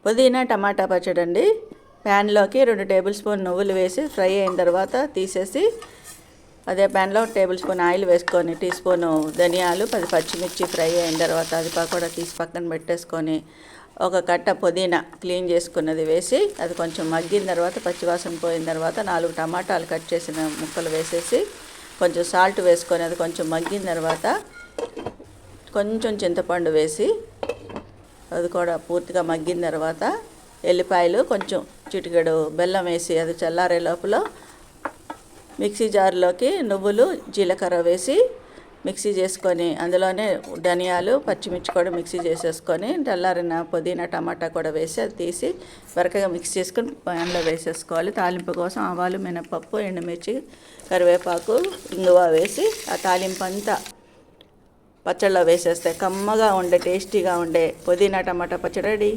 పుదీనా టమాటా పచ్చడి అండి. ప్యాన్లోకి 2 టేబుల్ స్పూన్ నువ్వులు వేసి ఫ్రై అయిన తర్వాత తీసేసి అదే ప్యాన్లో టేబుల్ స్పూన్ ఆయిల్ వేసుకొని టీ స్పూను ధనియాలు 10 పచ్చిమిర్చి ఫ్రై అయిన తర్వాత అది కూడా తీసి పక్కన పెట్టేసుకొని ఒక కట్ట పుదీనా క్లీన్ చేసుకున్నది వేసి అది కొంచెం మగ్గిన తర్వాత పచ్చివాసన పోయిన తర్వాత 4 టమాటాలు కట్ చేసిన ముక్కలు వేసేసి కొంచెం సాల్ట్ వేసుకొని అది కొంచెం మగ్గిన తర్వాత కొంచెం చింతపండు వేసి అది కూడా పూర్తిగా మగ్గిన తర్వాత ఎల్లిపాయలు కొంచెం చిటికెడు బెల్లం వేసి అది చల్లారే లోపల మిక్సీ జార్లోకి నువ్వులు జీలకర్ర వేసి మిక్సీ చేసుకొని అందులోనే ధనియాలు పచ్చిమిర్చి కూడా మిక్సీ చేసేసుకొని చల్లారిన పుదీనా టమాటా కూడా వేసి అది తీసి వరకగా మిక్స్ చేసుకొని ప్యాన్లో వేసేసుకోవాలి. తాలింపు కోసం ఆవాలు మినపప్పు ఎండుమిర్చి కరివేపాకు ఇంగువ వేసి ఆ తాలింపు అంతా పచ్చళ్ళలో వేసేస్తే కమ్మగా ఉండే టేస్టీగా ఉండే పుదీనా టమాటా పచ్చడి రెడీ.